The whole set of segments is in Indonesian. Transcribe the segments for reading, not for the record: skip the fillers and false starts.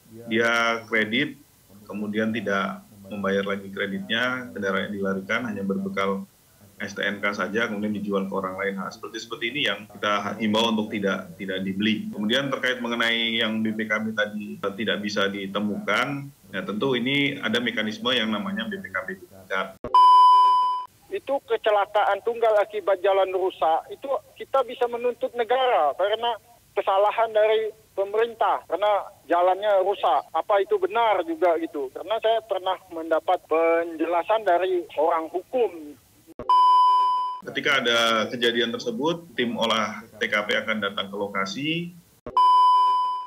dia kredit, kemudian tidak membayar lagi kreditnya, kendaraan yang dilarikan hanya berbekal STNK saja, kemudian dijual ke orang lain. Nah, seperti ini yang kita himbau untuk tidak dibeli. Kemudian terkait mengenai yang BPKB tadi tidak bisa ditemukan, ya tentu ini ada mekanisme yang namanya BPKB Tingkat. Itu kecelakaan tunggal akibat jalan rusak, itu kita bisa menuntut negara karena kesalahan dari pemerintah, karena jalannya rusak. Apa itu benar juga gitu, karena saya pernah mendapat penjelasan dari orang hukum. Ketika ada kejadian tersebut, tim olah TKP akan datang ke lokasi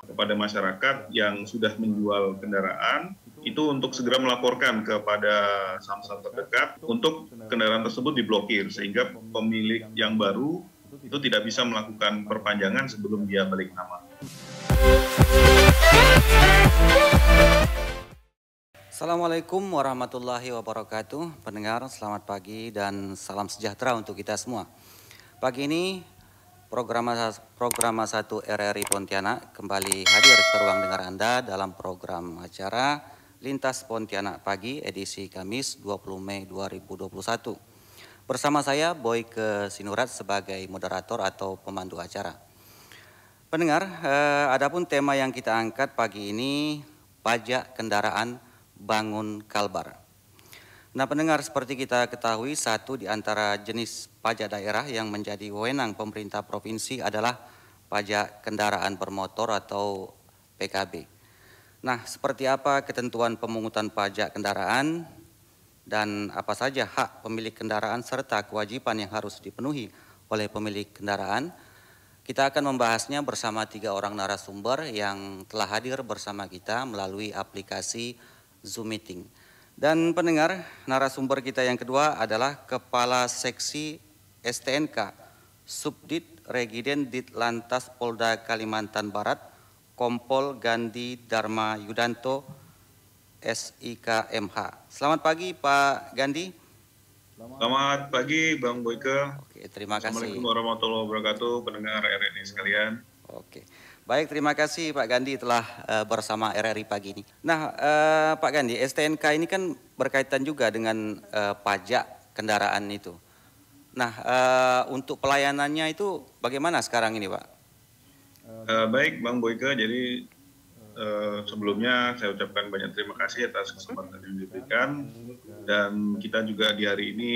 kepada masyarakat yang sudah menjual kendaraan, itu untuk segera melaporkan kepada Samsat terdekat untuk kendaraan tersebut diblokir, sehingga pemilik yang baru itu tidak bisa melakukan perpanjangan sebelum dia balik nama. Assalamualaikum warahmatullahi wabarakatuh. Pendengar, selamat pagi dan salam sejahtera untuk kita semua. Pagi ini program 1 RRI Pontianak kembali hadir ke ruang dengar Anda dalam program acara Lintas Pontianak Pagi edisi Kamis 20 Mei 2021. Bersama saya Boyke Sinurat sebagai moderator atau pemandu acara. Pendengar, adapun tema yang kita angkat pagi ini pajak kendaraan bangun Kalbar. Nah pendengar, seperti kita ketahui, satu di antara jenis pajak daerah yang menjadi wewenang pemerintah provinsi adalah pajak kendaraan bermotor atau PKB. Nah, seperti apa ketentuan pemungutan pajak kendaraan dan apa saja hak pemilik kendaraan serta kewajiban yang harus dipenuhi oleh pemilik kendaraan? Kita akan membahasnya bersama 3 orang narasumber yang telah hadir bersama kita melalui aplikasi Zoom Meeting. Dan pendengar, narasumber kita yang kedua adalah Kepala Seksi STNK Subdit Regiden Ditlantas Polda Kalimantan Barat, Kompol Gandhi Dharma Yudanto, SIKMH. Selamat pagi Pak Gandhi. Selamat pagi Bang Boyke. Oke, terima kasih. Assalamualaikum warahmatullahi wabarakatuh, pendengar RRI sekalian. Oke. Baik, terima kasih Pak Gandhi telah bersama RRI pagi ini. Nah, Pak Gandhi, STNK ini kan berkaitan juga dengan pajak kendaraan itu. Nah, untuk pelayanannya itu bagaimana sekarang ini, Pak? Baik, Bang Boyke. Jadi sebelumnya saya ucapkan banyak terima kasih atas kesempatan yang diberikan. Dan kita juga di hari ini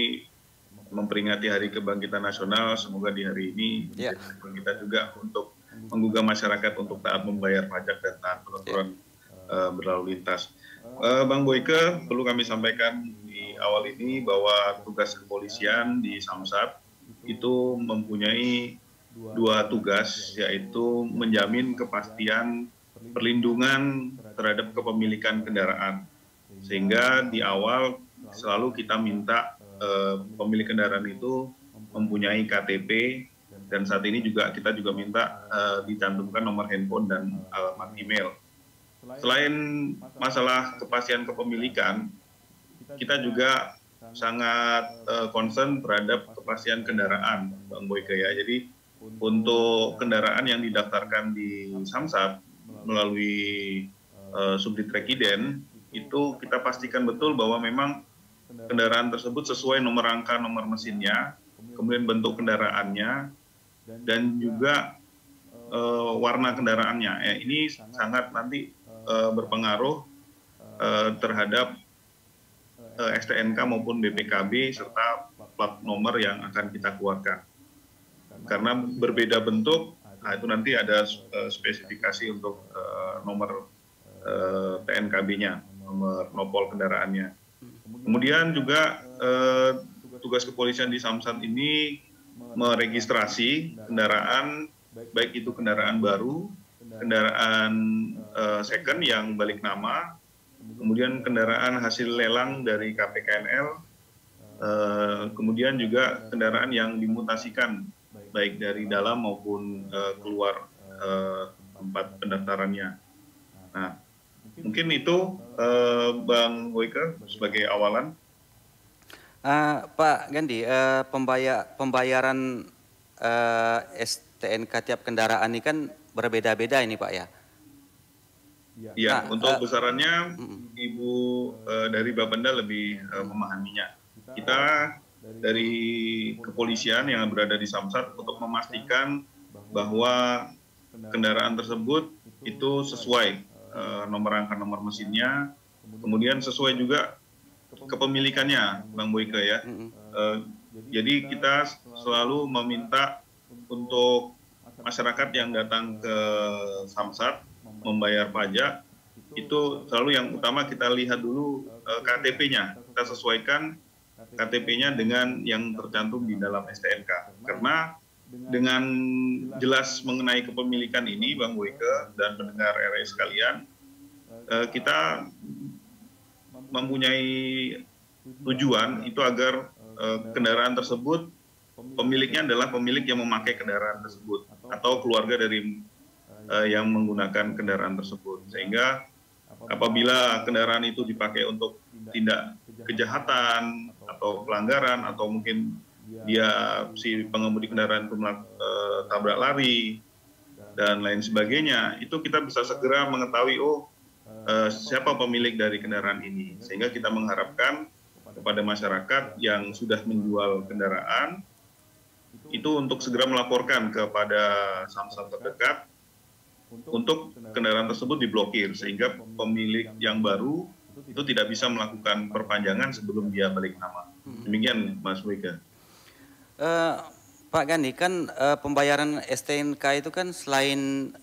memperingati Hari Kebangkitan Nasional. Semoga di hari ini kita juga untuk menggugah masyarakat untuk taat membayar pajak dan taat peraturan berlalu lintas. Bang Boyke, perlu kami sampaikan di awal ini bahwa tugas kepolisian di Samsat itu mempunyai 2 tugas, yaitu menjamin kepastian perlindungan terhadap kepemilikan kendaraan. Sehingga di awal selalu kita minta pemilik kendaraan itu mempunyai KTP, dan saat ini kita juga minta dicantumkan nomor handphone dan alamat email. Selain masalah kepastian kepemilikan, kita juga sangat concern terhadap kepastian kendaraan, Bang Boyke ya. Jadi untuk kendaraan yang didaftarkan di Samsat melalui Subdit Regiden, itu kita pastikan betul bahwa memang kendaraan tersebut sesuai nomor rangka, nomor mesinnya, kemudian bentuk kendaraannya, dan juga warna kendaraannya. Ini sangat nanti berpengaruh terhadap STNK maupun BPKB serta plat nomor yang akan kita keluarkan. Karena berbeda bentuk, nah itu nanti ada spesifikasi untuk nomor TNKB-nya, nomor nopol kendaraannya. Kemudian juga tugas kepolisian di Samsat ini meregistrasi kendaraan, baik itu kendaraan baru, kendaraan second yang balik nama, kemudian kendaraan hasil lelang dari KPKNL, kemudian juga kendaraan yang dimutasikan, baik dari dalam maupun keluar tempat pendaftarannya. Nah, mungkin itu Bang Boyke sebagai awalan. Pak Gandhi, pembayaran STNK tiap kendaraan ini kan berbeda-beda ini Pak ya. Ya, Nah, untuk besarannya Ibu dari Bapenda lebih memahaminya. Kita dari kepolisian yang berada di Samsat untuk memastikan bahwa kendaraan tersebut itu sesuai nomor rangka nomor mesinnya, kemudian sesuai juga kepemilikannya, Bang Boyke ya. Jadi kita selalu meminta untuk masyarakat yang datang ke Samsat membayar pajak, itu selalu yang utama kita lihat dulu KTP-nya. Kita sesuaikan KTP-nya dengan yang tercantum di dalam STNK. Karena dengan jelas mengenai kepemilikan ini, Bang Boyke dan pendengar RRI sekalian, kita mempunyai tujuan itu agar kendaraan tersebut pemiliknya adalah pemilik yang memakai kendaraan tersebut atau keluarga dari yang menggunakan kendaraan tersebut, sehingga apabila kendaraan itu dipakai untuk tindak kejahatan atau pelanggaran atau mungkin dia si pengemudi kendaraan itu tabrak lari dan lain sebagainya, itu kita bisa segera mengetahui siapa pemilik dari kendaraan ini, sehingga kita mengharapkan kepada masyarakat yang sudah menjual kendaraan itu untuk segera melaporkan kepada Samsat terdekat untuk kendaraan tersebut diblokir, sehingga pemilik yang baru itu tidak bisa melakukan perpanjangan sebelum dia balik nama. Demikian Mas Boyke. Pak Gandhi, kan pembayaran STNK itu kan selain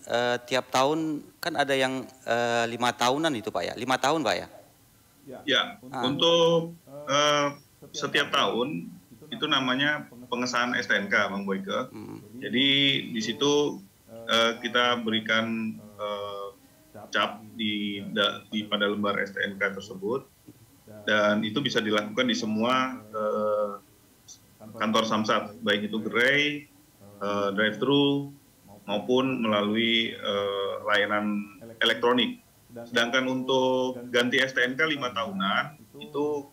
tiap tahun kan ada yang 5 tahunan itu Pak ya, 5 tahun Pak ya? Ya, untuk setiap tahun itu namanya pengesahan STNK, Bang Boyke. Jadi di situ kita berikan cap pada lembar STNK tersebut, dan itu bisa dilakukan di semua kantor Samsat, baik itu gerai, drive-thru maupun melalui layanan elektronik. Sedangkan untuk ganti STNK 5 tahunan itu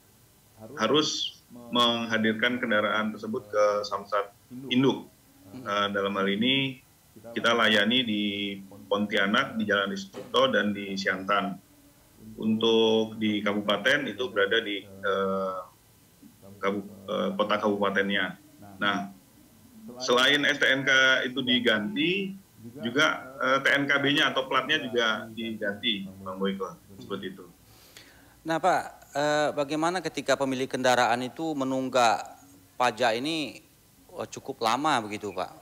harus menghadirkan kendaraan tersebut ke Samsat induk. Dalam hal ini kita layani di Pontianak, di Jalan Istuto, dan di Siantan. Untuk di kabupaten itu berada di kota kabupatennya. Nah, selain STNK itu diganti, juga TNKB-nya atau platnya juga diganti, Bang Boyke, seperti itu. Nah Pak, bagaimana ketika pemilik kendaraan itu menunggak pajak ini cukup lama begitu Pak?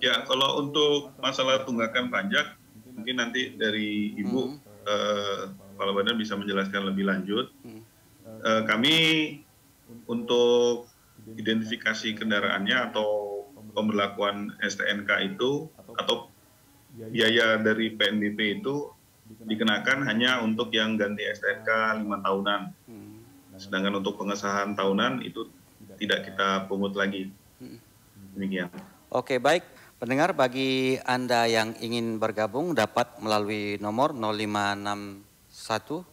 Ya, kalau untuk masalah tunggakan pajak, mungkin nanti dari Ibu, Kepala Badan bisa menjelaskan lebih lanjut. Kami untuk identifikasi kendaraannya atau pemberlakuan STNK itu atau biaya dari PNBP itu dikenakan hanya untuk yang ganti STNK 5 tahunan. Sedangkan untuk pengesahan tahunan itu tidak kita pungut lagi. Demikian. Oke, baik. Pendengar, bagi Anda yang ingin bergabung dapat melalui nomor 0561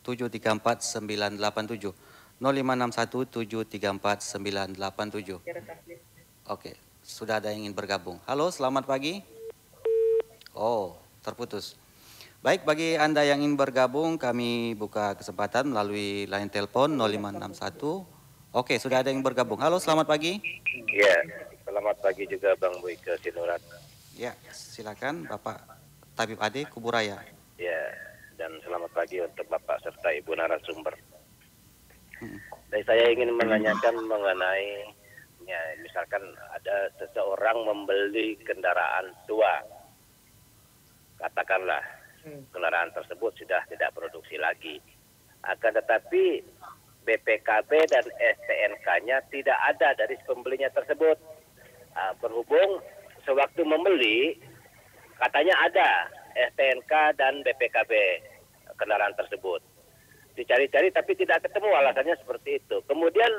734 987. 0561 734 987. Oke, sudah ada yang ingin bergabung. Halo, selamat pagi. Oh, terputus. Baik, bagi Anda yang ingin bergabung, kami buka kesempatan melalui line telepon 0561. Oke, sudah ada yang bergabung. Halo, selamat pagi. Ya, selamat pagi juga Bang Boyke Sinurat. Ya, silakan Bapak Tabib Ade Kuburaya. Ya, dan selamat pagi untuk Bapak serta Ibu narasumber. Dan saya ingin menanyakan mengenai, ya, misalkan ada seseorang membeli kendaraan tua, katakanlah kendaraan tersebut sudah tidak produksi lagi, akan tetapi BPKB dan STNK-nya tidak ada dari pembelinya tersebut. Berhubung sewaktu membeli katanya ada STNK dan BPKB kendaraan tersebut, dicari-cari tapi tidak ketemu, alasannya seperti itu. Kemudian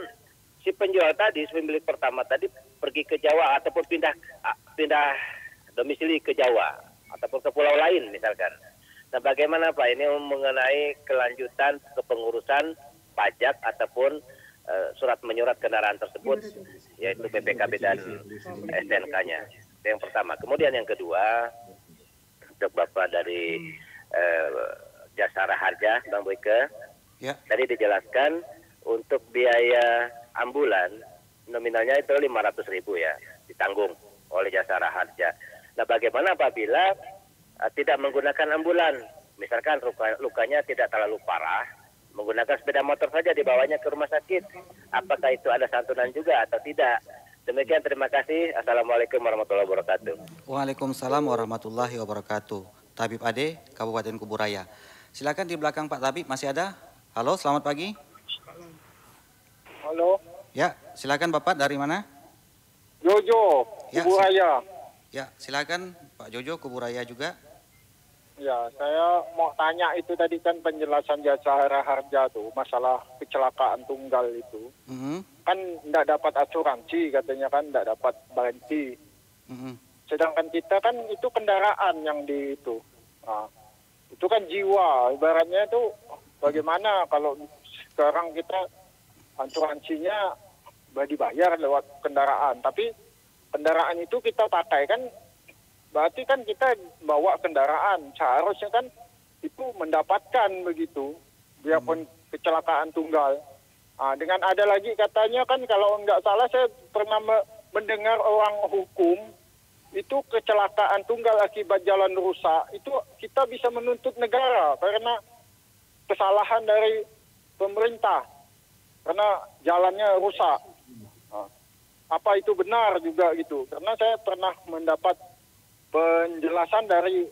si penjual tadi, si pemilik pertama tadi pergi ke Jawa ataupun pindah domisili ke Jawa ataupun ke pulau lain misalkan. Nah, bagaimana Pak ini mengenai kelanjutan kepengurusan pajak ataupun surat menyurat kendaraan tersebut, yaitu BPKB dan STNK-nya. Itu yang pertama. Kemudian yang kedua, untuk Bapak dari Jasara Harja, Bang Boyke. Ya. Tadi dijelaskan untuk biaya ambulan nominalnya itu 500.000 ya, ditanggung oleh Jasara Harja. Nah, bagaimana apabila tidak menggunakan ambulan? Misalkan lukanya tidak terlalu parah, menggunakan sepeda motor saja dibawanya ke rumah sakit. Apakah itu ada santunan juga atau tidak? Demikian, terima kasih. Assalamualaikum warahmatullahi wabarakatuh. Waalaikumsalam warahmatullahi wabarakatuh. Tabib Ade, Kabupaten Kuburaya. Silakan di belakang Pak Tabib, masih ada? Halo, selamat pagi. Halo. Ya, silakan Bapak, dari mana? Jojo, Ya, Kuburaya. Ya, silakan Pak Jojo, Kuburaya juga. Ya, saya mau tanya itu tadi kan penjelasan Jasara Harja tuh, masalah kecelakaan tunggal itu. Kan tidak dapat asuransi katanya kan, tidak dapat berhenti. Sedangkan kita kan itu kendaraan yang di itu. Nah, itu kan jiwa, ibaratnya itu bagaimana kalau sekarang kita asuransinya dibayar lewat kendaraan, tapi kendaraan itu kita pakai kan, berarti kan kita bawa kendaraan, seharusnya kan itu mendapatkan begitu, biarpun kecelakaan tunggal. Nah, dengan ada lagi katanya kan, kalau nggak salah saya pernah mendengar orang hukum, itu kecelakaan tunggal akibat jalan rusak, itu kita bisa menuntut negara karena kesalahan dari pemerintah, karena jalannya rusak. Nah, apa itu benar juga gitu? Karena saya pernah mendapat penjelasan dari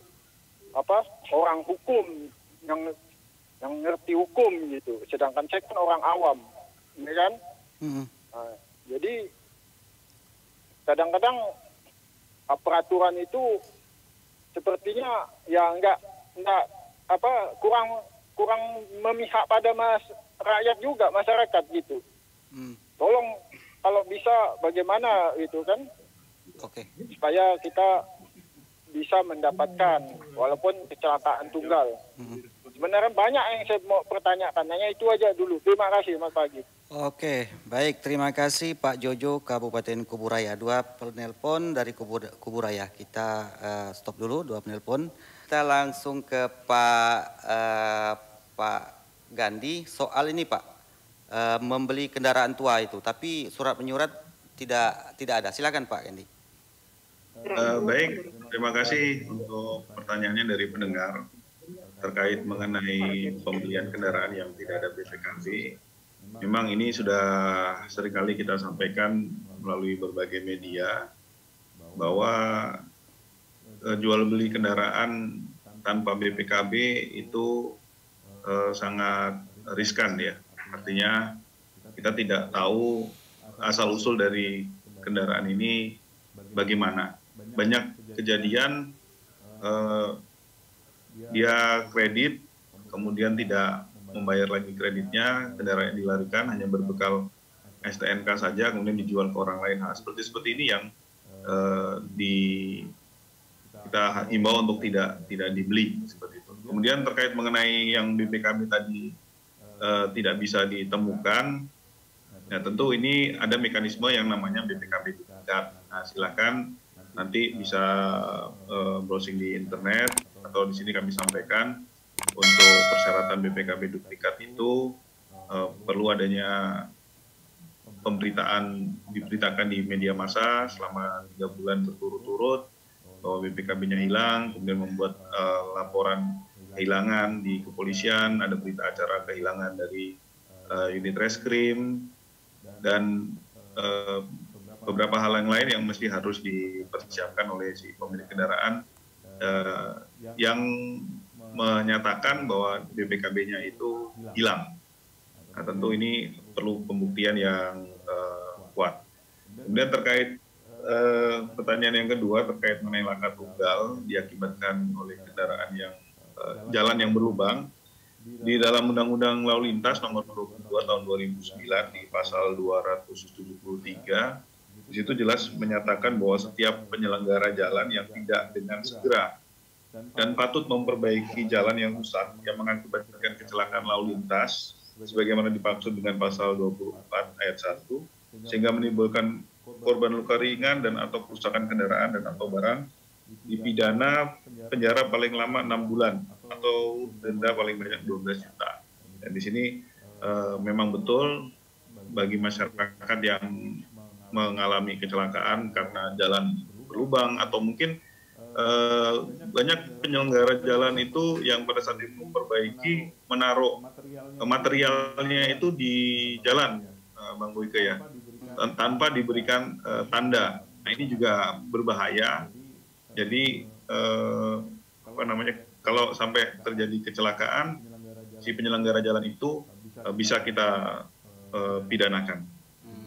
orang hukum yang ngerti hukum gitu. Sedangkan saya kan orang awam, ya kan? Nah, jadi kadang-kadang peraturan itu sepertinya ya kurang memihak pada rakyat juga, masyarakat gitu. Tolong kalau bisa bagaimana itu kan, supaya kita bisa mendapatkan walaupun kecelakaan tunggal. Sebenarnya banyak yang saya mau pertanyakan, hanya itu aja dulu. Terima kasih Mas Pagi. Oke, baik, terima kasih Pak Jojo, Kabupaten Kuburaya. 2 penelpon dari Kuburaya. Kita stop dulu 2 penelpon. Kita langsung ke Pak Gandhi. Soal ini Pak, membeli kendaraan tua itu, tapi surat menyurat tidak ada. Silakan Pak Gandhi. Baik, terima kasih untuk pertanyaannya dari pendengar terkait mengenai pembelian kendaraan yang tidak ada BPKB. Memang ini sudah seringkali kita sampaikan melalui berbagai media bahwa jual beli kendaraan tanpa BPKB itu sangat riskan ya. Artinya kita tidak tahu asal-usul dari kendaraan ini bagaimana. Banyak kejadian dia kredit, kemudian tidak membayar lagi kreditnya, kendaraan yang dilarikan hanya berbekal STNK saja, kemudian dijual ke orang lain. Nah, seperti ini yang kita himbau untuk tidak dibeli seperti itu. Kemudian terkait mengenai yang BPKB tadi tidak bisa ditemukan, ya tentu ini ada mekanisme yang namanya BPKB duplikat. Nah, silakan nanti bisa browsing di internet atau di sini kami sampaikan untuk persyaratan BPKB duplikat itu perlu adanya diberitakan di media massa selama 3 bulan berturut-turut bahwa BPKB-nya hilang, kemudian membuat laporan kehilangan di kepolisian, ada berita acara kehilangan dari unit reskrim, dan beberapa hal yang lain yang mesti harus dipersiapkan oleh si pemilik kendaraan yang menyatakan bahwa BPKB-nya itu hilang. Nah, tentu ini perlu pembuktian yang kuat. Kemudian terkait pertanyaan yang kedua terkait mengenai laka tunggal diakibatkan oleh kendaraan yang jalan yang berlubang, di dalam Undang-Undang Lalu Lintas Nomor 22 Tahun 2009 di Pasal 273 di situ jelas menyatakan bahwa setiap penyelenggara jalan yang tidak dengan segera dan patut memperbaiki jalan yang rusak yang mengakibatkan kecelakaan lalu lintas sebagaimana dimaksud dengan pasal 24 ayat 1 sehingga menimbulkan korban luka ringan dan atau kerusakan kendaraan dan atau barang dipidana penjara paling lama 6 bulan atau denda paling banyak 12 juta. Dan di sini memang betul bagi masyarakat yang mengalami kecelakaan karena jalan berlubang atau mungkin banyak penyelenggara jalan itu yang pada saat itu memperbaiki menaruh materialnya itu di jalan, Bang Boyke ya, tanpa diberikan tanda. Nah ini juga berbahaya. Jadi kalau sampai terjadi kecelakaan, si penyelenggara jalan itu bisa kita pidanakan.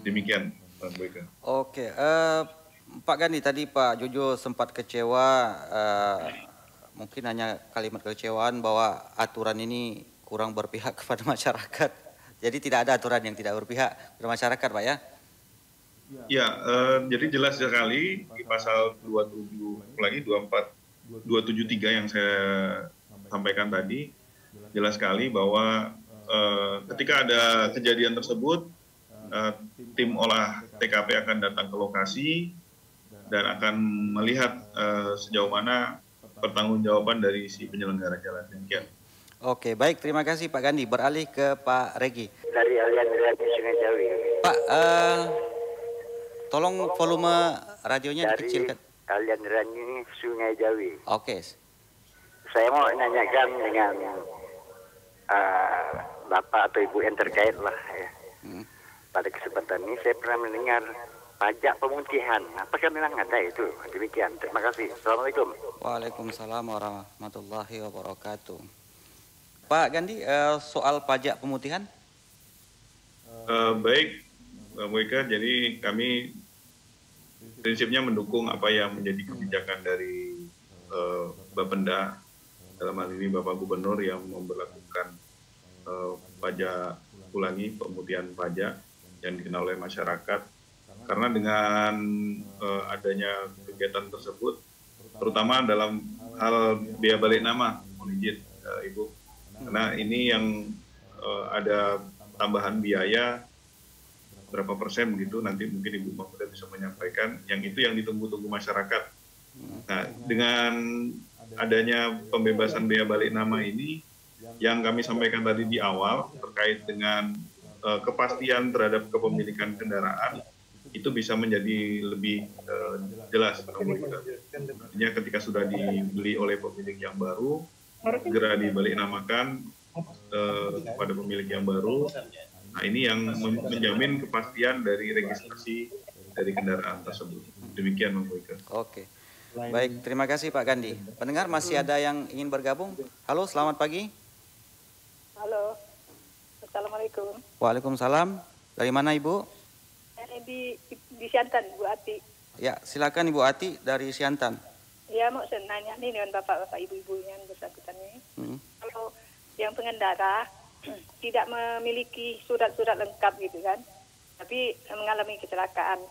Demikian, Bang Boyke. Oke, Pak Gandhi, tadi Pak Jojo sempat kecewa, mungkin hanya kalimat kekecewaan bahwa aturan ini kurang berpihak kepada masyarakat. Jadi tidak ada aturan yang tidak berpihak kepada masyarakat, Pak ya? Ya, jadi jelas sekali di pasal 273 yang saya sampaikan tadi, jelas sekali bahwa ketika ada kejadian tersebut, tim olah TKP akan datang ke lokasi dan akan melihat sejauh mana pertanggungjawaban dari si penyelenggara jalan. Demikian. Oke, baik. Terima kasih Pak Gandhi. Beralih ke Pak Regi. Dari aliran Sungai Jawi. Pak, tolong volume radionya dikecilkan. Aliran ini Sungai Jawi. Oke. Saya mau nanyakan dengan Bapak atau Ibu yang terkait lah ya. Pada kesempatan ini saya pernah mendengar pajak pemutihan. Apakah memang ada itu? Demikian. Terima kasih. Assalamualaikum. Waalaikumsalam warahmatullahi wabarakatuh. Pak Gandhi, soal pajak pemutihan? Baik, Mbak Boyke. Jadi kami prinsipnya mendukung apa yang menjadi kebijakan dari Bapenda, dalam hal ini Bapak Gubernur yang memberlakukan pajak ulangi, pemutihan pajak yang dikenal oleh masyarakat. Karena dengan adanya kegiatan tersebut, terutama dalam hal biaya balik nama, mohon izin Ibu, karena ini yang ada tambahan biaya berapa persen begitu, nanti mungkin Ibu Mahfudah bisa menyampaikan, yang itu yang ditunggu-tunggu masyarakat. Nah, dengan adanya pembebasan biaya balik nama ini, yang kami sampaikan tadi di awal terkait dengan kepastian terhadap kepemilikan kendaraan, itu bisa menjadi lebih jelas. Artinya ketika sudah dibeli oleh pemilik yang baru, segera dibalik namakan kepada pemilik yang baru. Nah ini yang menjamin kepastian dari registrasi dari kendaraan tersebut. Demikian, Bang Boyke. Oke. Baik, terima kasih Pak Gandhi. Pendengar masih ada yang ingin bergabung? Halo, selamat pagi. Halo, Assalamualaikum. Waalaikumsalam. Dari mana Ibu? Di Siantan, Bu Ati. Ya, silakan Ibu Ati dari Siantan. Ya, mau saya nanya nih dengan bapak-bapak ibu-ibu yang bersangkutan ini. Kalau yang pengendara tidak memiliki surat-surat lengkap gitu kan, tapi mengalami kecelakaan,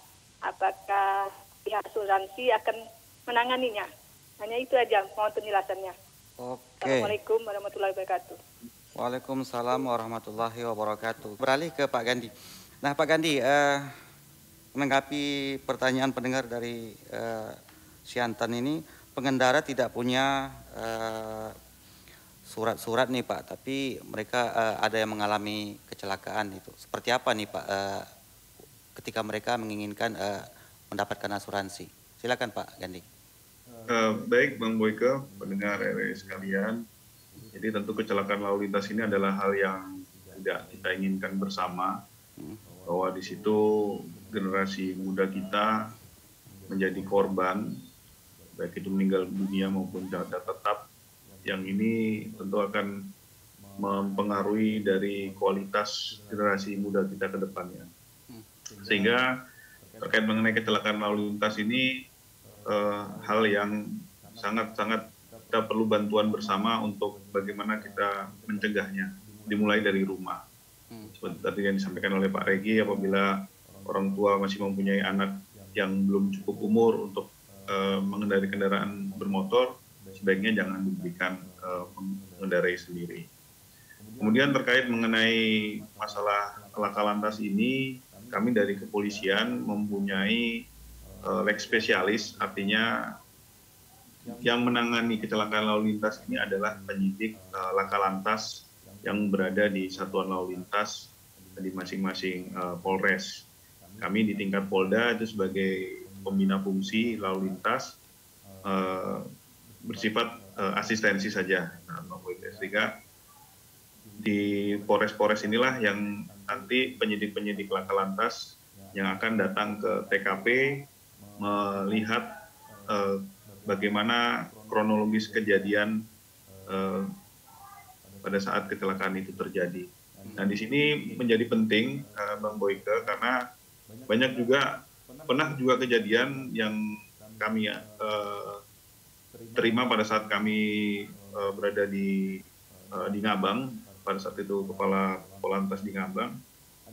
apakah pihak asuransi akan menanganinya? Hanya itu aja mohon penjelasannya. Oke. Assalamualaikum warahmatullahi wabarakatuh. Waalaikumsalam warahmatullahi wabarakatuh. Beralih ke Pak Gandhi. Nah Pak Gandhi, menanggapi pertanyaan pendengar dari Siantan ini, pengendara tidak punya surat-surat nih Pak, tapi mereka ada yang mengalami kecelakaan itu. Seperti apa nih Pak ketika mereka menginginkan mendapatkan asuransi? Silakan Pak Gandhi. Baik Bang Boyke, pendengar RRI sekalian. Jadi tentu kecelakaan lalu lintas ini adalah hal yang tidak kita inginkan bersama, bahwa di situ generasi muda kita menjadi korban, baik itu meninggal dunia maupun cacat tetap, yang ini tentu akan mempengaruhi dari kualitas generasi muda kita ke depannya. Sehingga terkait mengenai kecelakaan lalu lintas ini hal yang sangat-sangat kita perlu bantuan bersama untuk bagaimana kita mencegahnya, dimulai dari rumah. Seperti tadi yang disampaikan oleh Pak Regi, apabila orang tua masih mempunyai anak yang belum cukup umur untuk mengendarai kendaraan bermotor, sebaiknya jangan diberikan mengendarai sendiri. Kemudian terkait mengenai masalah laka lantas ini, kami dari kepolisian mempunyai leg spesialis, artinya yang menangani kecelakaan lalu lintas ini adalah penyidik laka lantas yang berada di satuan lalu lintas di masing-masing Polres. Kami di tingkat Polda itu sebagai pembina fungsi lalu lintas bersifat asistensi saja, sehingga di Polres-Polres inilah yang nanti penyidik-penyidik laka lantas yang akan datang ke TKP melihat bagaimana kronologis kejadian pada saat kecelakaan itu terjadi. Nah, di sini menjadi penting, Bang Boyke, karena banyak juga pernah kejadian yang kami terima pada saat kami berada di Ngabang, pada saat itu Kepala Polantas di Ngabang,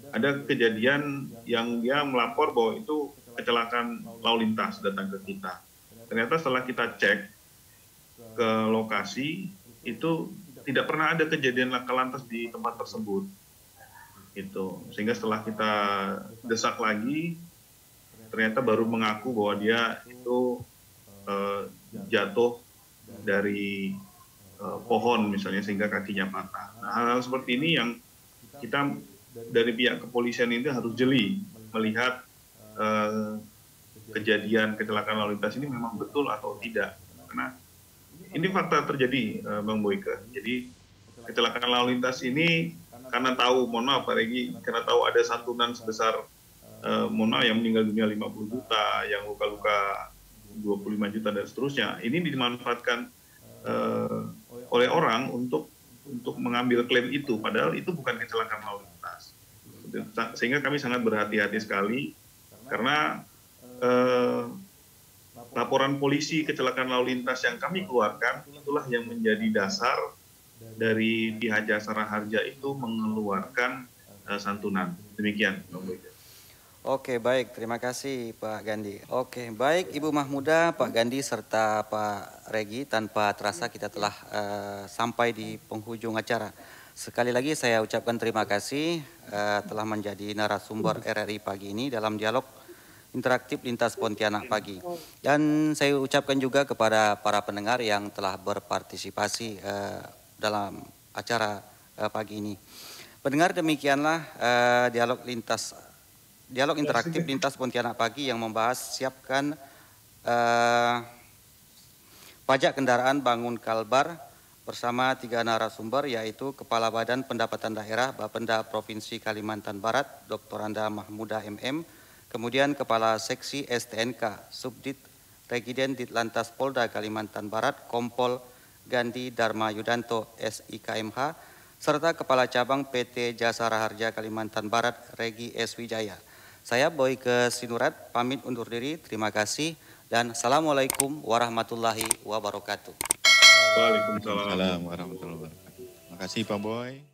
ada kejadian yang dia melapor bahwa itu kecelakaan lalu lintas datang ke kita. Ternyata setelah kita cek ke lokasi, itu tidak pernah ada kejadian laka lantas di tempat tersebut. Sehingga setelah kita desak lagi, ternyata baru mengaku bahwa dia itu jatuh dari pohon misalnya sehingga kakinya patah. Nah, hal-hal seperti ini yang kita dari pihak kepolisian ini harus jeli melihat kejadian kecelakaan lalu lintas ini memang betul atau tidak. Karena ini fakta terjadi, Bang Boyke. Jadi kecelakaan lalu lintas ini karena tahu, mohon maaf Pak Regi, karena tahu ada santunan sebesar yang meninggal dunia 50 juta, yang luka-luka 25 juta dan seterusnya. Ini dimanfaatkan oleh orang untuk mengambil klaim itu, padahal itu bukan kecelakaan lalu lintas. Sehingga kami sangat berhati-hati sekali karena laporan polisi kecelakaan lalu lintas yang kami keluarkan itulah yang menjadi dasar dari pihak Jasara Harja itu mengeluarkan santunan. Demikian, Bang Boyke. Oke, baik. Terima kasih, Pak Gandhi. Oke, baik Ibu Mahmuda, Pak Gandhi, serta Pak Regi. Tanpa terasa kita telah sampai di penghujung acara. Sekali lagi saya ucapkan terima kasih telah menjadi narasumber RRI pagi ini dalam dialog interaktif Lintas Pontianak pagi. Dan saya ucapkan juga kepada para pendengar yang telah berpartisipasi dalam acara pagi ini. Pendengar, demikianlah dialog interaktif Lintas Pontianak pagi yang membahas siapkan pajak kendaraan bangun Kalbar bersama 3 narasumber, yaitu Kepala Badan Pendapatan Daerah Bapenda Provinsi Kalimantan Barat Dr. Anda Mahmuda MM, kemudian Kepala Seksi STNK Subdit Regiden Ditlantas Polda Kalimantan Barat Kompol Gandhi Dharma Yudanto SIKMH, serta Kepala Cabang PT Jasara Harja Kalimantan Barat Regi S. Wijaya. Saya Boyke Sinurat pamit undur diri, terima kasih dan Assalamualaikum warahmatullahi wabarakatuh. Waalaikumsalam warahmatullahi wabarakatuh. Terima kasih Pak Boy.